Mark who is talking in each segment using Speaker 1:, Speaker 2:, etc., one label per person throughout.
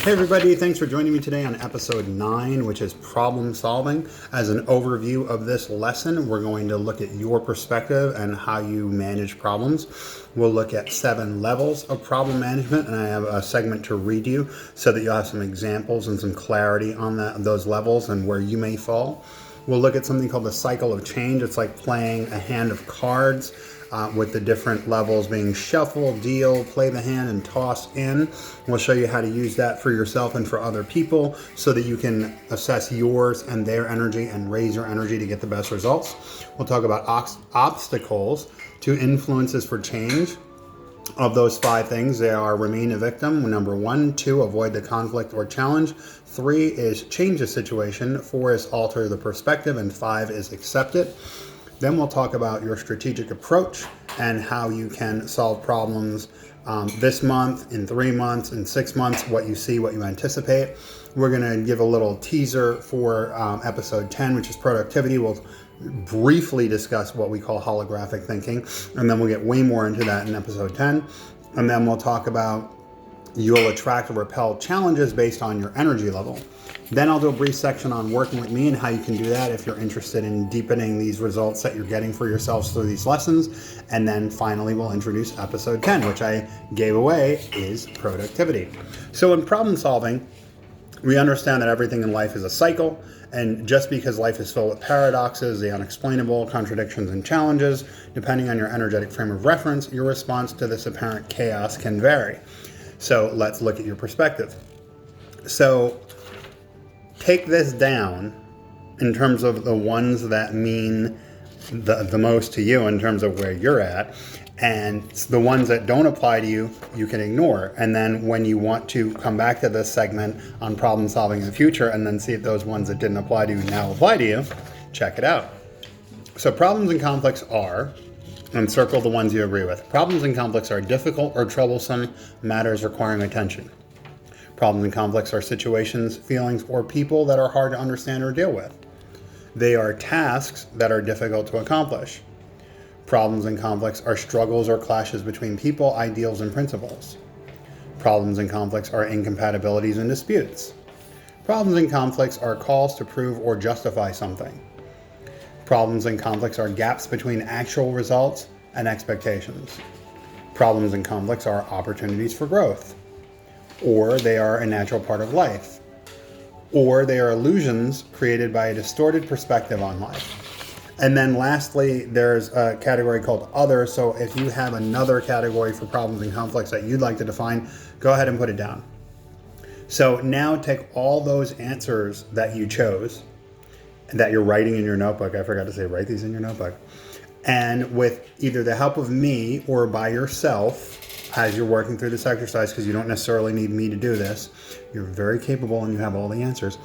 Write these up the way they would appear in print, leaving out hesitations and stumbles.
Speaker 1: Hey everybody, thanks for joining me today on episode 9, which is problem solving. As an overview of this lesson, we're going to look at your perspective and how you manage problems. We'll look at 7 levels of problem management, and I have a segment to read you so that you'll have some examples and some clarity on those levels and where you may fall. We'll look at something called the cycle of change. It's like playing a hand of cards with the different levels being shuffle, deal, play the hand, and toss in. We'll show you how to use that for yourself and for other people so that you can assess yours and their energy and raise your energy to get the best results. We'll talk about obstacles to influences for change. Of those 5 things, they are remain a victim, number 1. 2, avoid the conflict or challenge. 3 is change the situation. 4 is alter the perspective. And 5 is accept it. Then we'll talk about your strategic approach and how you can solve problems this month, in 3 months, in 6 months, what you see, what you anticipate. We're going to give a little teaser for episode 10, which is productivity. We'll briefly discuss what we call holographic thinking, and then we'll get way more into that in episode 10. And then we'll talk about you'll attract or repel challenges based on your energy level. Then I'll do a brief section on working with me and how you can do that if you're interested in deepening these results that you're getting for yourselves through these lessons. And then finally, we'll introduce episode 10, which I gave away, is productivity. So in problem solving, we understand that everything in life is a cycle. And just because life is filled with paradoxes, the unexplainable, contradictions, and challenges, depending on your energetic frame of reference, your response to this apparent chaos can vary. So let's look at your perspective. So take this down in terms of the ones that mean the most to you in terms of where you're at. And the ones that don't apply to you, you can ignore. And then when you want to come back to this segment on problem solving in the future and then see if those ones that didn't apply to you now apply to you, check it out. So problems and conflicts are, and circle the ones you agree with. Problems and conflicts are difficult or troublesome matters requiring attention. Problems and conflicts are situations, feelings, or people that are hard to understand or deal with. They are tasks that are difficult to accomplish. Problems and conflicts are struggles or clashes between people, ideals, and principles. Problems and conflicts are incompatibilities and disputes. Problems and conflicts are calls to prove or justify something. Problems and conflicts are gaps between actual results and expectations. Problems and conflicts are opportunities for growth, or they are a natural part of life, or they are illusions created by a distorted perspective on life. And then lastly, there's a category called other. So if you have another category for problems and conflicts that you'd like to define, go ahead and put it down. So now take all those answers that you chose, that you're writing in your notebook. I forgot to say, write these in your notebook. And with either the help of me or by yourself, as you're working through this exercise, because you don't necessarily need me to do this, you're very capable and you have all the answers.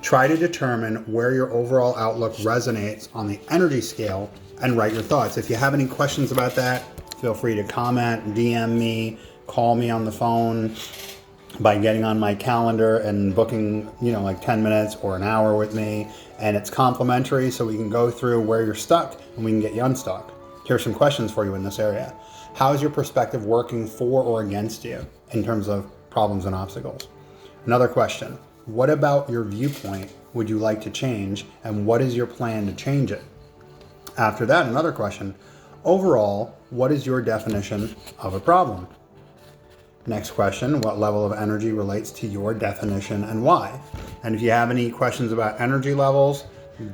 Speaker 1: Try to determine where your overall outlook resonates on the energy scale and write your thoughts. If you have any questions about that, feel free to comment, DM me, call me on the phone by getting on my calendar and booking, like 10 minutes or an hour with me. And it's complimentary, so we can go through where you're stuck and we can get you unstuck. Here's some questions for you in this area. How is your perspective working for or against you in terms of problems and obstacles? Another question. What about your viewpoint would you like to change, and what is your plan to change it? After that, another question. Overall, what is your definition of a problem? Next question, what level of energy relates to your definition and why? And if you have any questions about energy levels,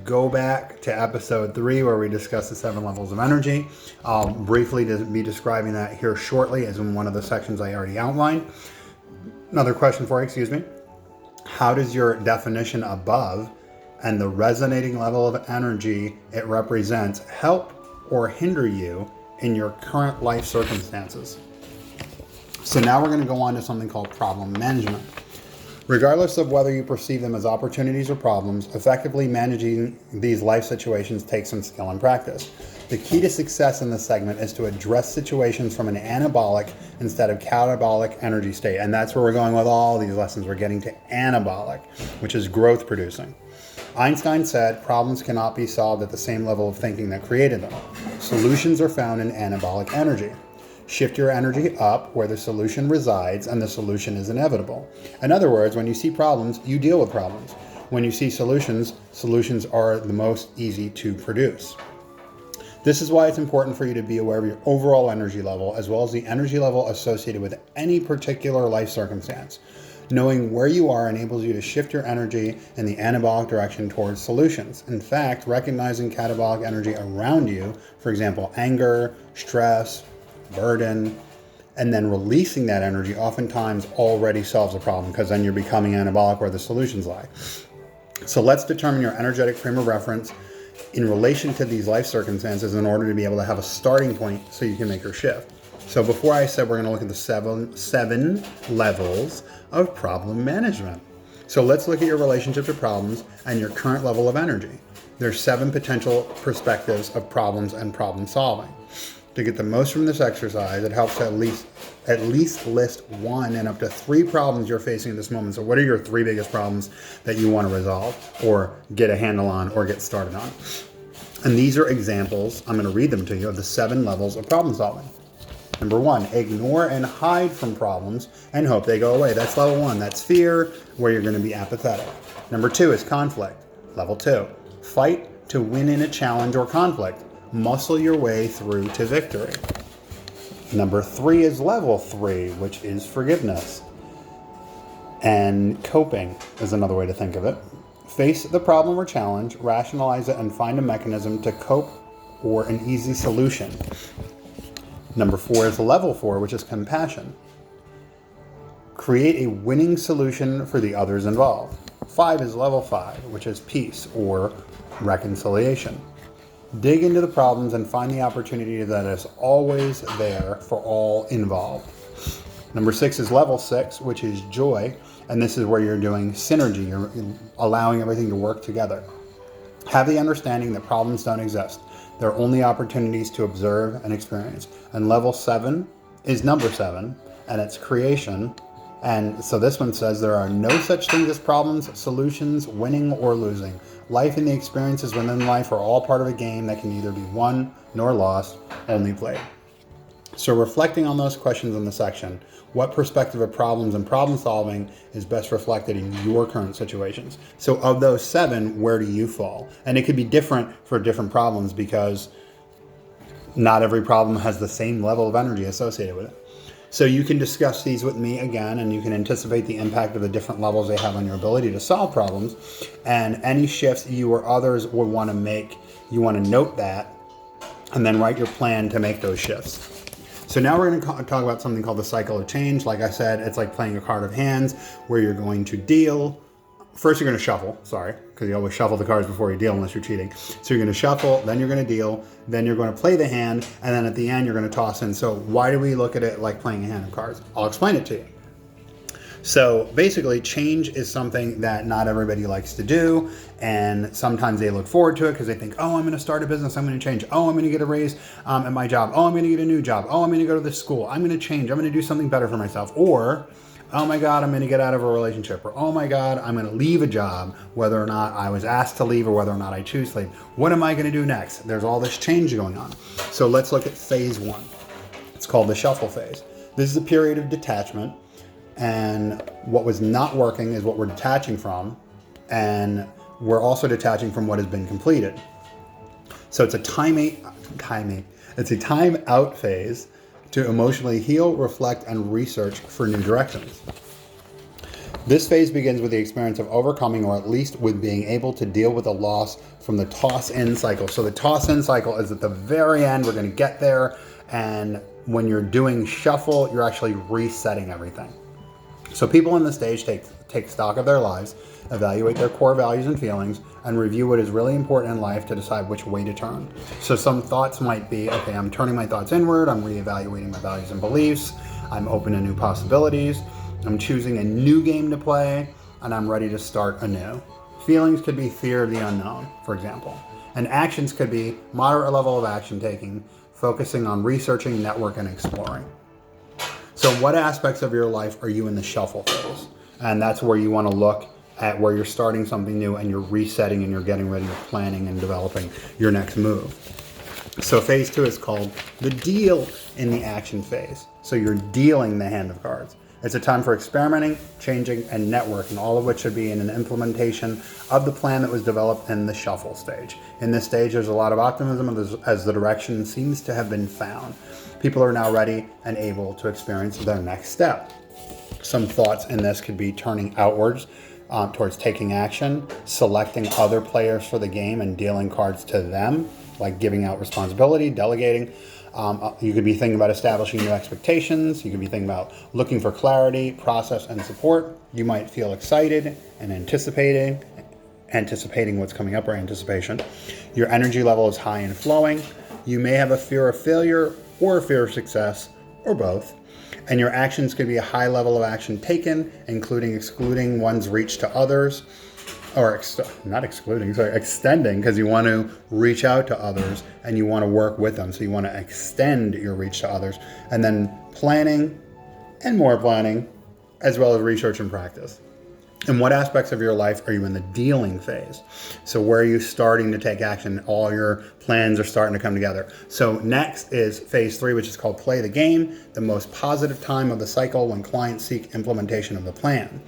Speaker 1: go back to episode 3 where we discuss the 7 levels of energy. I'll briefly be describing that here shortly as in one of the sections I already outlined. Another question for you, How does your definition above and the resonating level of energy it represents help or hinder you in your current life circumstances? So now we're going to go on to something called problem management. Regardless of whether you perceive them as opportunities or problems, effectively managing these life situations takes some skill and practice. The key to success in this segment is to address situations from an anabolic instead of catabolic energy state. And that's where we're going with all these lessons. We're getting to anabolic, which is growth producing. Einstein said problems cannot be solved at the same level of thinking that created them. Solutions are found in anabolic energy. Shift your energy up where the solution resides, and the solution is inevitable. In other words, when you see problems, you deal with problems. When you see solutions, solutions are the most easy to produce. This is why it's important for you to be aware of your overall energy level, as well as the energy level associated with any particular life circumstance. Knowing where you are enables you to shift your energy in the anabolic direction towards solutions. In fact, recognizing catabolic energy around you, for example, anger, stress, burden, and then releasing that energy oftentimes already solves a problem, because then you're becoming anabolic where the solutions lie. So let's determine your energetic frame of reference in relation to these life circumstances in order to be able to have a starting point so you can make your shift. So before I said we're going to look at the seven levels of problem management. So let's look at your relationship to problems and your current level of energy. There's 7 potential perspectives of problems and problem solving. To get the most from this exercise, it helps to at least list 1 and up to 3 problems you're facing at this moment. So what are your 3 biggest problems that you want to resolve or get a handle on or get started on? And these are examples, I'm going to read them to you, of the 7 levels of problem solving. Number 1, ignore and hide from problems and hope they go away. That's level 1. That's fear, where you're going to be apathetic. Number 2 is conflict. Level 2, fight to win in a challenge or conflict. Muscle your way through to victory. Number 3 is level 3, which is forgiveness. And coping is another way to think of it. Face the problem or challenge, rationalize it, and find a mechanism to cope or an easy solution. Number 4 is level 4, which is compassion. Create a winning solution for the others involved. 5 is level 5, which is peace or reconciliation. Dig into the problems and find the opportunity that is always there for all involved. Number 6 is level 6, which is joy, and this is where you're doing synergy. You're allowing everything to work together. Have the understanding that problems don't exist. They're only opportunities to observe and experience. And level 7 is number 7, and it's creation. And so this one says there are no such things as problems, solutions, winning or losing. Life and the experiences within life are all part of a game that can neither be won nor lost, only played. So reflecting on those questions in the section, what perspective of problems and problem solving is best reflected in your current situations? So of those 7, where do you fall? And it could be different for different problems because not every problem has the same level of energy associated with it. So you can discuss these with me again, and you can anticipate the impact of the different levels they have on your ability to solve problems. And any shifts you or others would want to make, you want to note that, and then write your plan to make those shifts. So now we're going to talk about something called the cycle of change. Like I said, it's like playing a card of hands where you're going to deal. First, you're going to shuffle, because you always shuffle the cards before you deal unless you're cheating. So you're going to shuffle, then you're going to deal, then you're going to play the hand, and then at the end, you're going to toss in. So why do we look at it like playing a hand of cards? I'll explain it to you. So basically, change is something that not everybody likes to do, and sometimes they look forward to it because they think, oh, I'm going to start a business, I'm going to change. Oh, I'm going to get a raise at my job. Oh, I'm going to get a new job. Oh, I'm going to go to this school. I'm going to change. I'm going to do something better for myself. Or, oh my God, I'm going to get out of a relationship. Or, oh my God, I'm going to leave a job, whether or not I was asked to leave or whether or not I choose to leave. What am I going to do next? There's all this change going on. So let's look at phase 1. It's called the shuffle phase. This is a period of detachment. And what was not working is what we're detaching from. And we're also detaching from what has been completed. So it's a time out phase to emotionally heal, reflect, and research for new directions. This phase begins with the experience of overcoming, or at least with being able to deal with a loss from the toss-in cycle. So the toss-in cycle is at the very end. We're going to get there. And when you're doing shuffle, you're actually resetting everything. So people in this stage take stock of their lives, evaluate their core values and feelings, and review what is really important in life to decide which way to turn. So some thoughts might be, okay, I'm turning my thoughts inward, I'm reevaluating my values and beliefs, I'm open to new possibilities, I'm choosing a new game to play, and I'm ready to start anew. Feelings could be fear of the unknown, for example. And actions could be moderate level of action taking, focusing on researching, network, and exploring. So what aspects of your life are you in the shuffle phase? And that's where you want to look at where you're starting something new and you're resetting and you're getting ready, you're planning and developing your next move. So phase 2 is called the deal in the action phase. So you're dealing the hand of cards. It's a time for experimenting, changing, and networking, all of which should be in an implementation of the plan that was developed in the shuffle stage. In this stage, there's a lot of optimism as the direction seems to have been found. People are now ready and able to experience their next step. Some thoughts in this could be turning outwards towards taking action, selecting other players for the game and dealing cards to them, like giving out responsibility, delegating. You could be thinking about establishing new expectations. You could be thinking about looking for clarity, process, and support. You might feel excited and anticipating what's coming up, or anticipation. Your energy level is high and flowing. You may have a fear of failure or a fear of success, or both. And your actions could be a high level of action taken, including excluding one's reach to others, or extending, because you want to reach out to others and you want to work with them. So you want to extend your reach to others, and then planning and more planning, as well as research and practice. In what aspects of your life are you in the dealing phase? So where are you starting to take action? All your plans are starting to come together. So next is phase 3, which is called play the game, the most positive time of the cycle when clients seek implementation of the plan.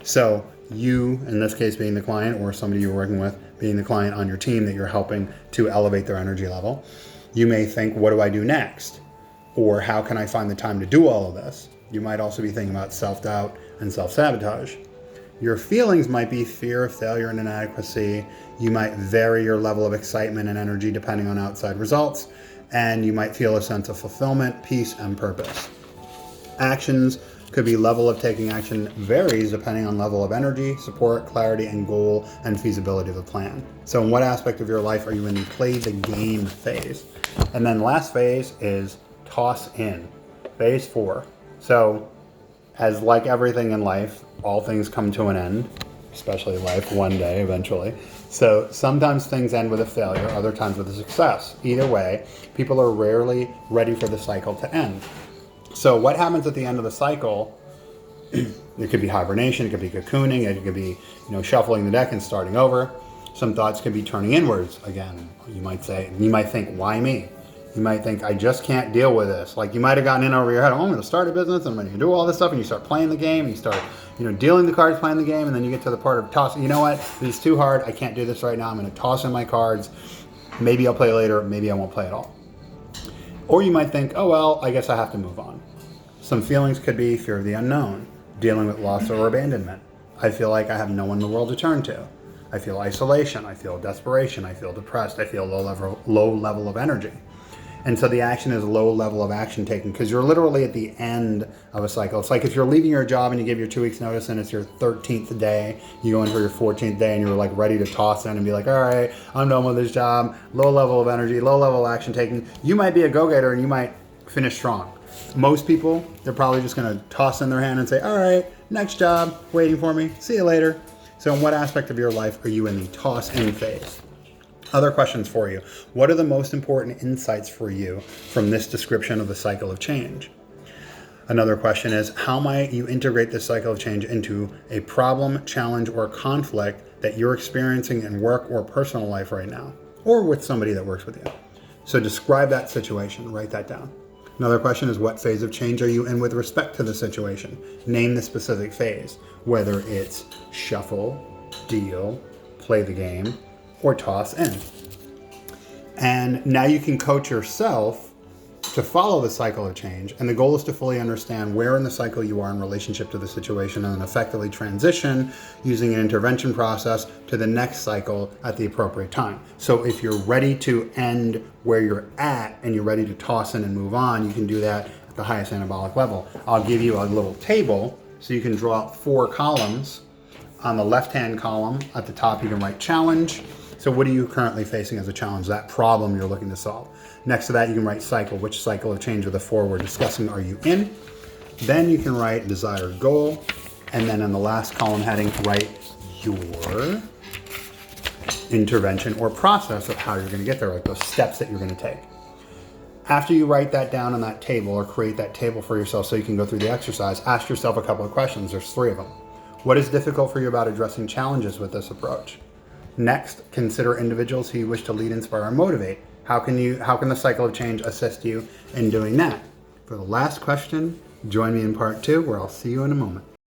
Speaker 1: So you, in this case being the client, or somebody you're working with being the client on your team that you're helping to elevate their energy level, you may think, what do I do next? Or how can I find the time to do all of this? You might also be thinking about self-doubt and self-sabotage. Your feelings might be fear of failure and inadequacy. You might vary your level of excitement and energy depending on outside results, and you might feel a sense of fulfillment, peace, and purpose. Actions could be level of taking action varies depending on level of energy, support, clarity, and goal and feasibility of the plan. So in what aspect of your life are you in the play the game phase? And then last phase is toss in, phase 4. So as like everything in life, all things come to an end, especially life, one day eventually. So sometimes things end with a failure, other times with a success. Either way, people are rarely ready for the cycle to end. So what happens at the end of the cycle? It could be hibernation, it could be cocooning, it could be shuffling the deck and starting over. Some thoughts could be turning inwards again. You might think, why me? You might think, I just can't deal with this. Like you might have gotten in over your head, oh, I'm going to start a business, I'm going to do all this stuff, and you start playing the game, and you start dealing the cards, playing the game, and then you get to the part of tossing. You know what? This is too hard. I can't do this right now. I'm going to toss in my cards. Maybe I'll play later. Maybe I won't play at all. Or you might think, oh, well, I guess I have to move on. Some feelings could be fear of the unknown, dealing with loss or abandonment. I feel like I have no one in the world to turn to. I feel isolation. I feel desperation. I feel depressed. I feel low level of energy. And so the action is low level of action taken, because you're literally at the end of a cycle. It's like if you're leaving your job and you give your 2 weeks notice and it's your 13th day, you go in for your 14th day and you're like ready to toss in and be like, all right, I'm done with this job. Low level of energy, low level of action taken. You might be a go-getter and you might finish strong. Most people, they're probably just going to toss in their hand and say, all right, next job, waiting for me. See you later. So in what aspect of your life are you in the toss-in phase? Other questions for you. What are the most important insights for you from this description of the cycle of change? Another question is, how might you integrate this cycle of change into a problem, challenge, or conflict that you're experiencing in work or personal life right now, or with somebody that works with you? So describe that situation, write that down. Another question is, what phase of change are you in with respect to the situation? Name the specific phase, whether it's shuffle, deal, play the game, or toss in. And now you can coach yourself to follow the cycle of change. And the goal is to fully understand where in the cycle you are in relationship to the situation, and then effectively transition using an intervention process to the next cycle at the appropriate time. So if you're ready to end where you're at and you're ready to toss in and move on, you can do that at the highest anabolic level. I'll give you a little table so you can draw 4 columns. On the left-hand column at the top, you can write challenge. So what are you currently facing as a challenge, that problem you're looking to solve? Next to that, you can write cycle. Which cycle of change of the 4 we're discussing are you in? Then you can write desired goal. And then in the last column heading, write your intervention or process of how you're going to get there, like those steps that you're going to take. After you write that down on that table, or create that table for yourself so you can go through the exercise, ask yourself a couple of questions. There's 3 of them. What is difficult for you about addressing challenges with this approach? Next, consider individuals who you wish to lead, inspire, and motivate. How can the cycle of change assist you in doing that? For the last question, join me in part 2, where I'll see you in a moment.